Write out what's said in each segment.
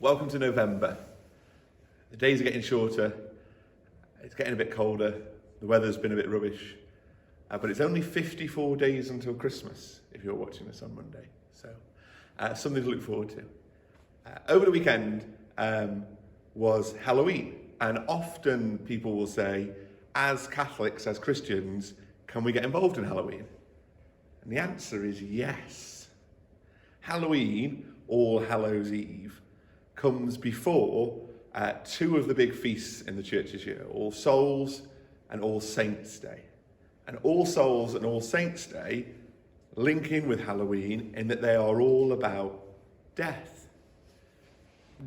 Welcome to November. The days are getting shorter, it's getting a bit colder, the weather's been a bit rubbish, but it's only 54 days until Christmas if you're watching this on Monday, so something to look forward to. Over the weekend was Halloween, and often people will say, as Catholics, as Christians, can we get involved in Halloween? And the answer is yes. Halloween, All Hallows Eve, comes before two of the big feasts in the church's year, All Souls and All Saints' Day. And All Souls and All Saints' Day link in with Halloween in that they are all about death.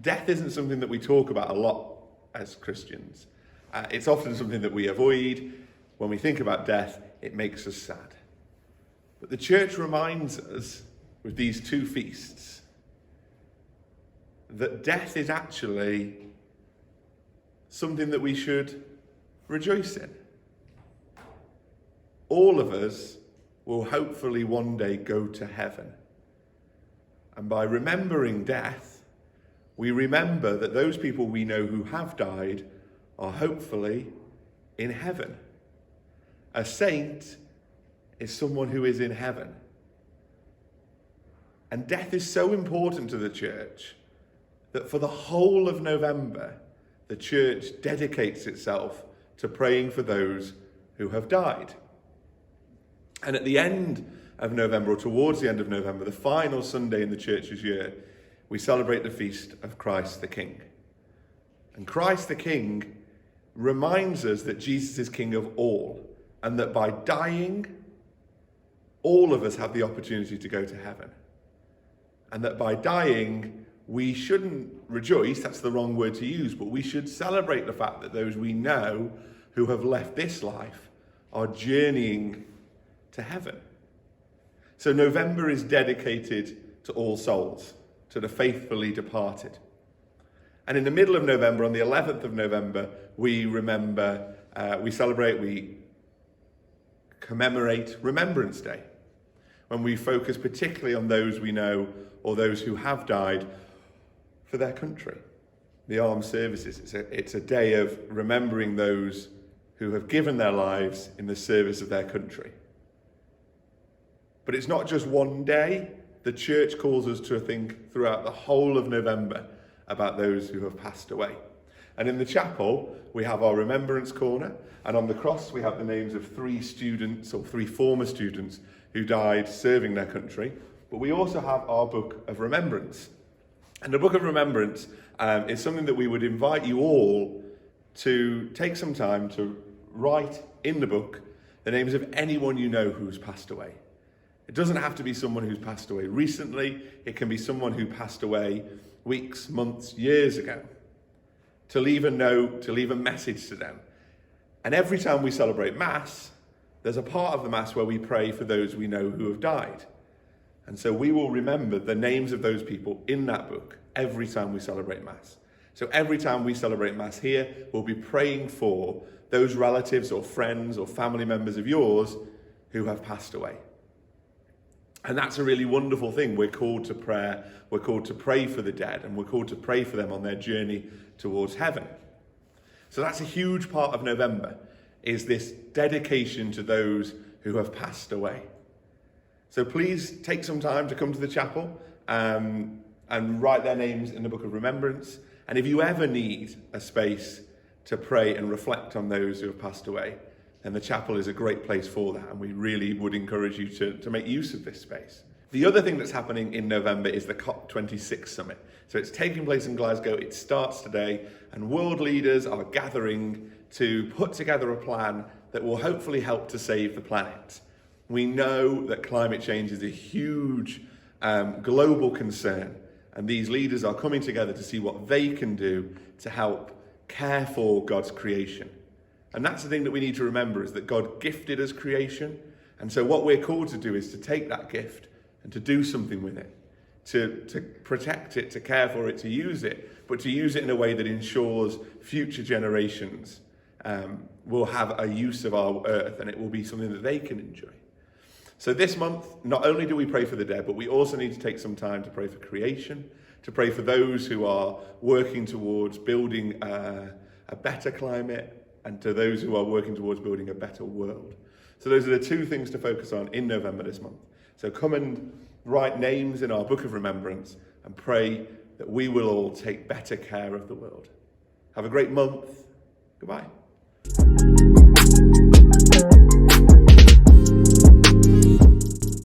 Death isn't something that we talk about a lot as Christians. It's often something that we avoid. When we think about death, it makes us sad. But the church reminds us with these two feasts that death is actually something that we should rejoice in. All of us will hopefully one day go to heaven. And by remembering death, we remember that those people we know who have died are hopefully in heaven. A saint is someone who is in heaven. And death is so important to the church that for the whole of November, the church dedicates itself to praying for those who have died. And at the end of November, or towards the end of November, the final Sunday in the church's year, we celebrate the feast of Christ the King. And Christ the King reminds us that Jesus is King of all, and that by dying, all of us have the opportunity to go to heaven. And that by dying, we shouldn't rejoice, that's the wrong word to use, but we should celebrate the fact that those we know who have left this life are journeying to heaven. So November is dedicated to all souls, to the faithfully departed. And in the middle of November, on the 11th of November, we commemorate Remembrance Day, when we focus particularly on those we know or those who have died for their country, the armed services. It's a day of remembering those who have given their lives in the service of their country. But it's not just one day. The church calls us to think throughout the whole of November about those who have passed away. And in the chapel, we have our Remembrance Corner, and on the cross we have the names of three former students who died serving their country. But we also have our Book of Remembrance. And the Book of Remembrance is something that we would invite you all to take some time to write in the book the names of anyone you know who's passed away. It doesn't have to be someone who's passed away recently. It can be someone who passed away weeks, months, years ago. To leave a note, to leave a message to them. And every time we celebrate Mass, there's a part of the Mass where we pray for those we know who have died. And so we will remember the names of those people in that book every time we celebrate Mass. So every time we celebrate Mass here, we'll be praying for those relatives or friends or family members of yours who have passed away. And that's a really wonderful thing. We're called to prayer. We're called to pray for the dead, and we're called to pray for them on their journey towards heaven. So that's a huge part of November, is this dedication to those who have passed away. So please take some time to come to the chapel and write their names in the Book of Remembrance. And if you ever need a space to pray and reflect on those who have passed away, then the chapel is a great place for that, and we really would encourage you to make use of this space. The other thing that's happening in November is the COP26 summit. So it's taking place in Glasgow, it starts today, and world leaders are gathering to put together a plan that will hopefully help to save the planet. We know that climate change is a huge global concern, and these leaders are coming together to see what they can do to help care for God's creation. And that's the thing that we need to remember, is that God gifted us creation. And so what we're called to do is to take that gift and to do something with it, to protect it, to care for it, to use it, but to use it in a way that ensures future generations will have a use of our earth, and it will be something that they can enjoy. So this month, not only do we pray for the dead, but we also need to take some time to pray for creation, to pray for those who are working towards building a better climate, and to those who are working towards building a better world. So those are the two things to focus on in November this month. So come and write names in our book of remembrance and pray that we will all take better care of the world. Have a great month. Goodbye.